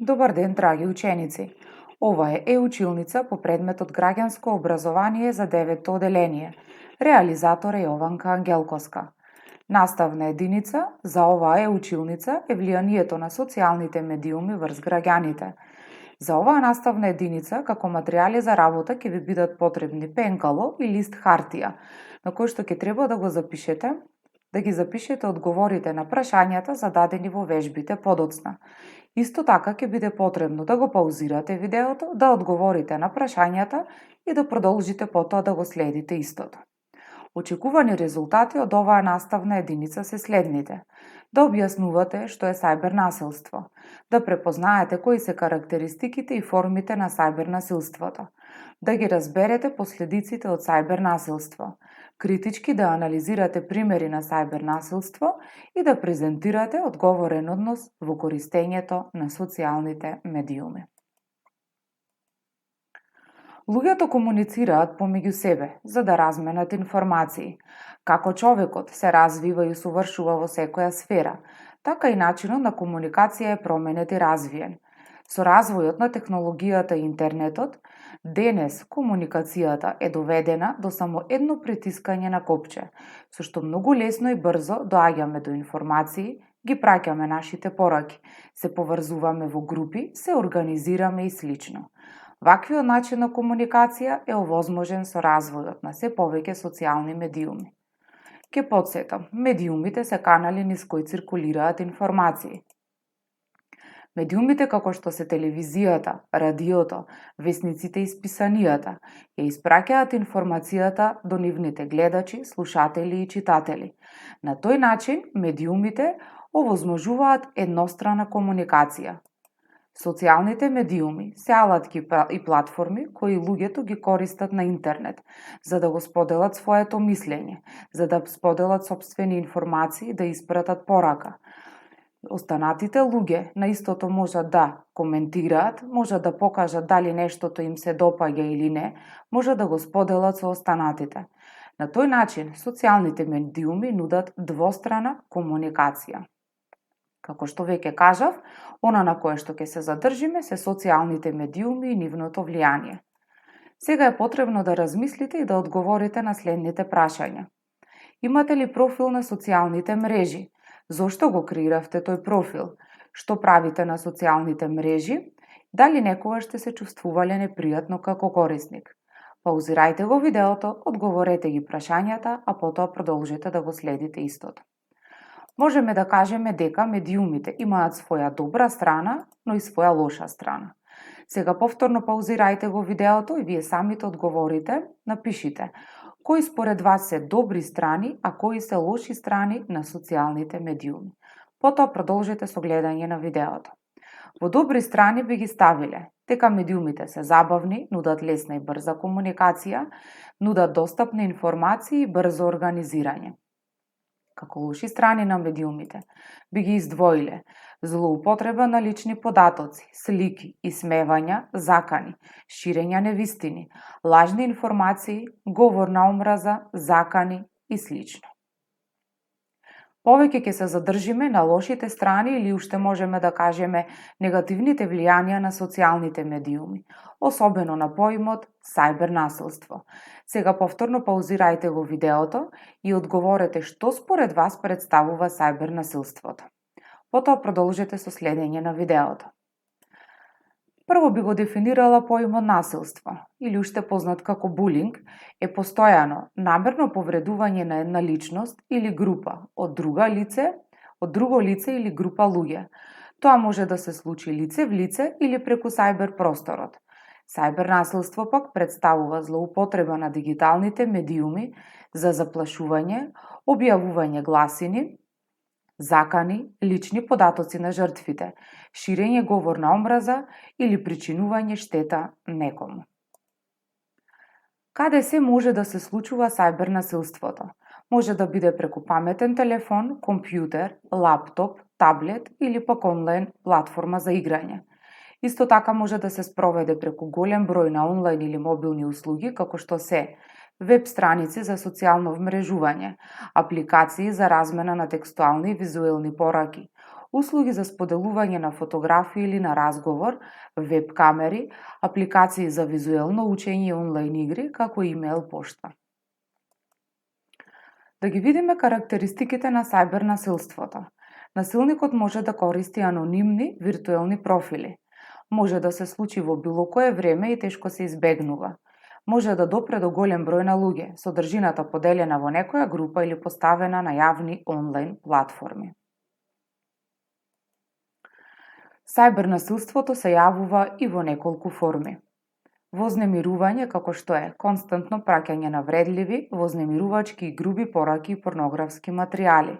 Добар ден, драги ученици! Ова е училница по предметот Граѓанско образование за 9-то оделение. Реализатор е Јованка Ангелковска. Наставна единица за оваа училница е влијанието на социјалните медиуми врз граѓаните. За оваа наставна единица, како материјали за работа, ќе ви бидат потребни пенкало и лист хартија, на кој што ќе треба да го запишете, да ги запишете одговорите на прашањата зададени во вежбите подоцна. Исто така ќе биде потребно да го паузирате видеото, да одговорите на прашањата и да продолжите потоа да го следите истото. Очекувани резултати од оваа наставна единица се следните: да објаснувате што е сајбер насилство, да препознаете кои се карактеристиките и формите на сајбер насилството, да ги разберете последиците од сајбер насилство, критички да анализирате примери на сајбер насилство и да презентирате одговорен однос во користењето на социјалните медиуми. Луѓето комуницираат помеѓу себе за да разменат информации. Како човекот се развива и усовршува во секоја сфера, така и начинот на комуникација е променет и развиен. Со развојот на технологијата и интернетот, денес комуникацијата е доведена до само едно притискање на копче, со што многу лесно и брзо доаѓаме до информации, ги праќаме нашите пораки, се поврзуваме во групи, се организираме и слично. Ваквиот начин на комуникација е овозможен со развојот на се повеќе социјални медиуми. Ке потсетам, медиумите се канали низ кои циркулираат информации. Медиумите како што се телевизијата, радиото, весниците и списанијата ја испраќаат информацијата до нивните гледачи, слушатели и читатели. На тој начин медиумите овозможуваат еднострана комуникација. Социјалните медиуми се алатки и платформи кои луѓето ги користат на интернет за да го споделат своето мислење, за да споделат собствени информации, да испратат порака. Останатите луѓе на истото можат да коментираат, можат да покажат дали нештото им се допаѓа или не, можат да го споделат со останатите. На тој начин, социјалните медиуми нудат двострана комуникација. Како што веќе кажав, она на кое што ќе се задржиме се социјалните медиуми и нивното влијание. Сега е потребно да размислите и да одговорите на следните прашања. Имате ли профил на социјалните мрежи? Зошто го креиравте тој профил? Што правите на социјалните мрежи? Дали некогаш сте се чувствувале непријатно како корисник? Паузирајте го видеото, одговорете ги прашањата, а потоа продолжете да го следите истото. Можеме да кажеме дека медиумите имаат своја добра страна, но и своја лоша страна. Сега повторно паузирајте го видеото и вие самите одговорите, напишите кои според вас се добри страни, а кои се лоши страни на социјалните медиуми. Потоа продолжете со гледање на видеото. Во добри страни би ги ставиле дека медиумите се забавни, нудат лесна и брза комуникација, нудат достапни информации и брзо организирање. Како лоши страни на медиумите би ги издвоиле злоупотреба на лични податоци, слики, исмевања, закани, ширење невистини, лажни информации, говор на омраза, закани и слично. Повеќе ќе се задржиме на лошите страни или уште можеме да кажеме негативните влијанија на социјалните медиуми, особено на поимот сајбер насилство. Сега повторно паузирајте го видеото и одговорете што според вас представува сајбер насилството. Потоа продолжете со следење на видеото. Прво би го дефинирала поимот насилство, или уште познат како булинг, е постојано, намерно повредување на една личност или група од друго лице или група луѓе. Тоа може да се случи лице в лице или преку сајбер просторот. Сајбер насилство пак представува злоупотреба на дигиталните медиуми за заплашување, објавување гласини, закани, лични податоци на жртвите, ширење говор на омраза или причинување штета некому. Каде се може да се случува сајбер насилството? Може да биде преку паметен телефон, компјутер, лаптоп, таблет или пак онлайн платформа за играње. Исто така може да се спроведе преку голем број на онлайн или мобилни услуги, како што се веб страници за социјално вмрежување, апликации за размена на текстуални и визуелни пораки, услуги за споделување на фотографии или на разговор, веб камери, апликации за визуелно учење и онлайн игри, како и имейл пошта. Да ги видиме карактеристиките на сајбер насилството. Насилникот може да користи анонимни виртуелни профили. Може да се случи во било кое време и тешко се избегнува. Може да допре до голем број на луѓе, содржината поделена во некоја група или поставена на јавни онлайн платформи. Сајбер насилството се јавува и во неколку форми. Вознемирување, како што е константно праќање на вредливи, вознемирувачки и груби пораки и порнографски материјали,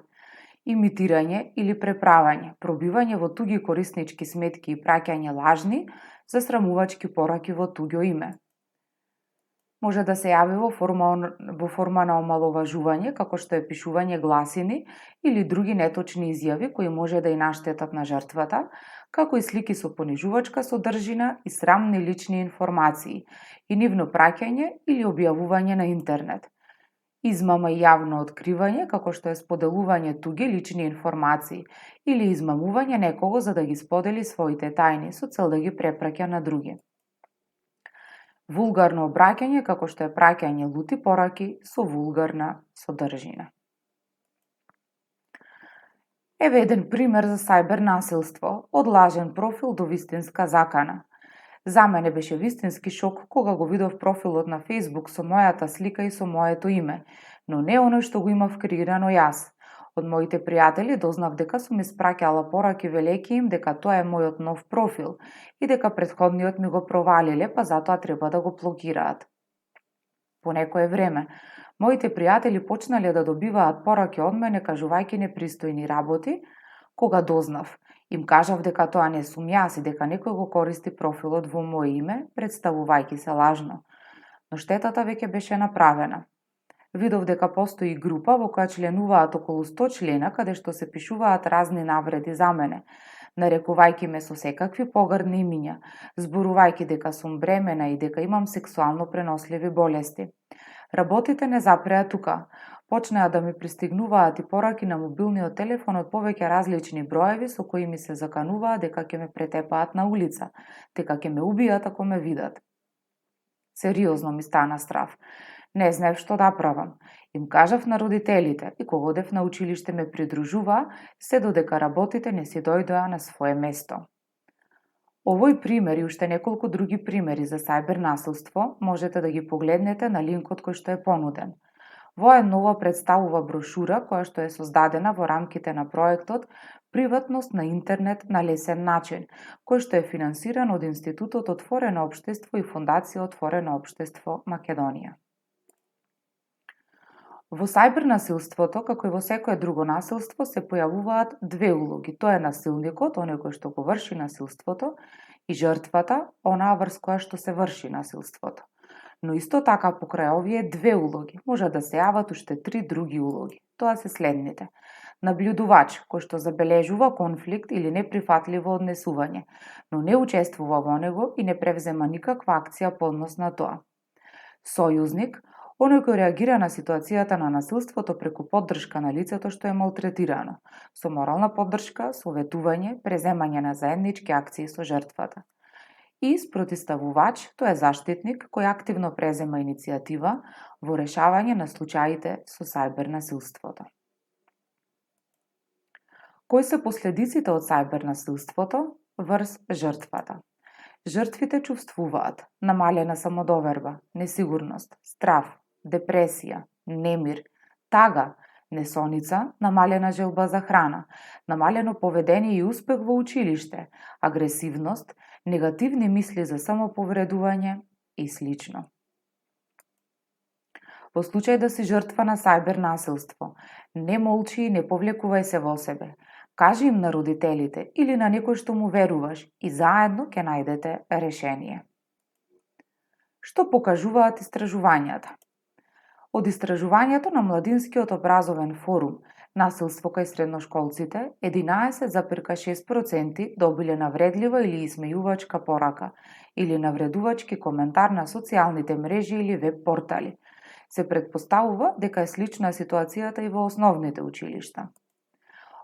имитирање или преправање, пробивање во туѓи кориснички сметки и праќање лажни, засрамувачки пораки во туѓо име. Може да се јави во форма на омаловажување, како што е пишување гласини или други неточни изјави кои може да и наштетат на жртвата, како и слики со понижувачка содржина и срамни лични информации и нивно праќање или објавување на интернет. Измама и јавно откривање, како што е споделување туѓи лични информации или измамување некого за да ги сподели своите тајни со цел да ги препраќа на други. Вулгарно обраќање, како што е праќање лути пораки со вулгарна содржина. Еве еден пример за сајбер насилство, од лажен профил до вистинска закана. За мене беше вистински шок кога го видов профилот на Facebook со мојата слика и со моето име, но не оној што го имав креирано јас. Од моите пријатели дознав дека сум испраќала пораки велејќи им дека тоа е мојот нов профил и дека претходниот ми го провалиле, па затоа треба да го блокираат. По некое време, моите пријатели почнале да добиваат пораки од мене кажувајќи непристојни работи, кога дознав. Им кажав дека тоа не сум јас и дека некој го користи профилот во моје име, представувајќи се лажно. Но штетата веќе беше направена. Видов дека постои група во која членуваат околу 100 члена, каде што се пишуваат разни навреди за мене, нарекувајќи ме со секакви погрдни имиња, зборувајќи дека сум бремена и дека имам сексуално преносливи болести. Работите не запреа тука. Почнаа да ми пристигнуваат и пораки на мобилниот телефон од повеќе различни броеви со кои ми се закануваат дека ќе ме претепаат на улица, дека ќе ме убијат ако ме видат. Сериозно ми стана страв. Не знаев што да правам. Им кажав на родителите и кога одев на училиште ме придружуваа, се додека работите не си дојдоа на свое место. Овој пример и уште неколку други примери за сајбер насилство можете да ги погледнете на линкот кој што е понуден. Военново представува брошура која што е создадена во рамките на проектот Приватност на интернет на лесен начин, кој што е финансиран од Институтот Отворено општество и Фондација Отворено општество Македонија. Во сајбер насилството, како и во секое друго насилство, се појавуваат две улоги. Тоа е насилникот, оној кој што го врши насилството, и жртвата, онаа врз која што се врши насилството. Но исто така покрај овие две улоги може да се јават уште 3 други улоги. Тоа се следните. Наблюдувач, кој што забележува конфликт или неприфатливо однесување, но не учествува во него и не превзема никаква акција по однос на тоа. Сојузник, оној кој реагира на ситуацијата на насилството преку поддршка на лицето што е малтретирано, со морална поддршка, советување, преземање на заеднички акции со жртвата. И спротиставувач, тоа е заштитник кој активно презема иницијатива во решавање на случаите со сајбер насилството. Кои се последиците од сајбер насилството врз жртвата? Жртвите чувствуваат намалена самодоверба, несигурност, страв, депресија, немир, тага, несоница, намалена желба за храна, намалено поведение и успех во училиште, агресивност, негативни мисли за самоповредување и слично. Во случај да си жртва на сајбер насилство, не молчи и не повлекувај се во себе. Кажи им на родителите или на некој што му веруваш и заедно ќе најдете решение. Што покажуваат истражувањата? Од истражувањето на Младинскиот образовен форум Насилство кај средношколците, 11,6% добиле навредлива или исмејувачка порака или навредувачки коментар на социјалните мрежи или веб портали. Се претпоставува дека е слична ситуацијата и во основните училишта.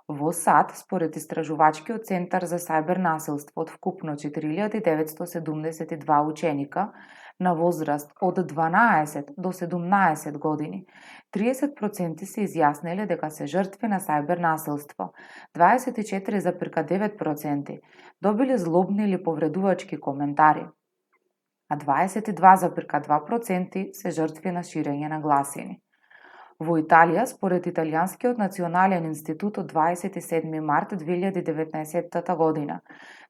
Во САД, според истражувачкиот центар за сајбер насилство од вкупно 4972 ученика на возраст од 12 до 17 години, 30% се изјасниле дека се жртви на сајбер насилство, 24,9% добиле злобни или повредувачки коментари, а 22,2% се жртви на ширење на гласини. Во Италија, според Италијанскиот национален институт од 27 март 2019 година,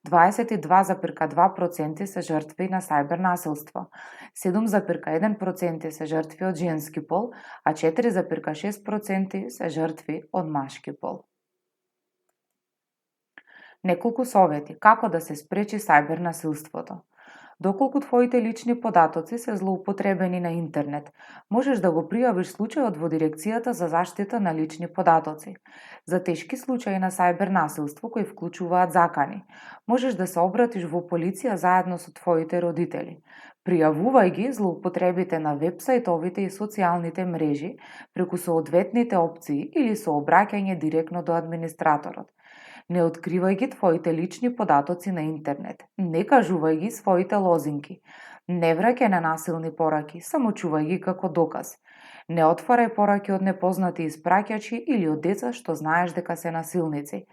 22,2% се жртви на сајбер насилство, 7,1% се жртви од женски пол, а 4,6% се жртви од машки пол. Неколку совети како да се спречи сајбер насилството. Доколку твоите лични податоци се злоупотребени на интернет, можеш да го пријавиш случајот во Дирекцијата за заштита на лични податоци. За тешки случаи на сајбер насилство кои вклучуваат закани, можеш да се обратиш во полиција заедно со твоите родители. Пријавувај ги злоупотребите на вебсајтовите и социјалните мрежи преку соодветните опции или со обраќање директно до администраторот. Не откривај ги твоите лични податоци на интернет. Не кажувај ги своите лозинки. Не враќај на насилни пораки, само чувај ги како доказ. Не отварај пораки од непознати испраќачи или од деца што знаеш дека се насилници.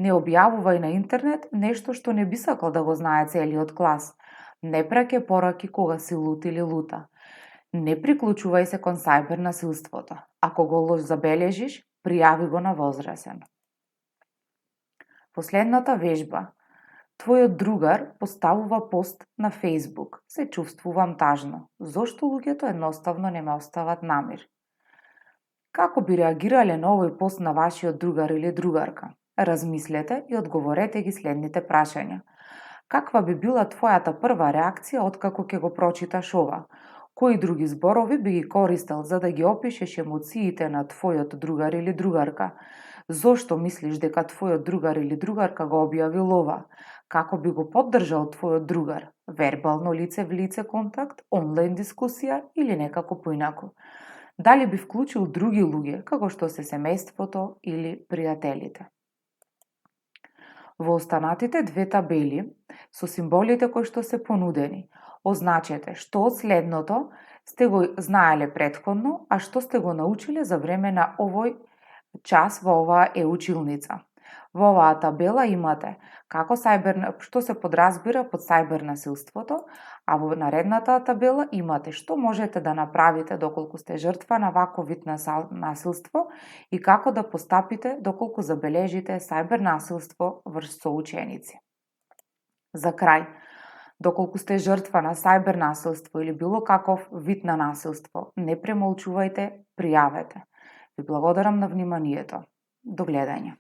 Не објавувај на интернет нешто што не би сакал да го знае целиот клас. Не праќај пораки кога си лут или лута. Не приклучувај се кон сајбер насилството. Ако го забележиш, пријави го на возрасен. Последната вежба. Твојот другар поставува пост на Facebook. Се чувствувам тажно. Зошто луѓето едноставно не ме остават на мир? Како би реагирале на овој пост на вашиот другар или другарка? Размислете и одговорете ги следните прашања. Каква би била твојата прва реакција откако ќе го прочиташ ова? Кои други зборови би ги користел за да ги опишеш емоциите на твојот другар или другарка? Зошто мислиш дека твојот другар или другарка го објавил ова? Како би го поддржал твојот другар? Вербално лице в лице контакт, онлайн дискусија или некако поинаку? Дали би вклучил други луѓе, како што се семејството или пријателите? Во останатите две табели, со символите кои што се понудени, означете што од следното сте го знаеле претходно, а што сте го научиле за време на овој час во оваа училница. Во оваа табела имате што се подразбира под сајбер насилството, а во наредната табела имате што можете да направите доколку сте жртва на ваков вид насилство и како да постапите доколку забележите сајбер насилство врз соученици. За крај, доколку сте жртва на сајбер насилство или било каков вид на насилство, не премолчувајте, пријавете. Ви благодарам на вниманието. До гледање.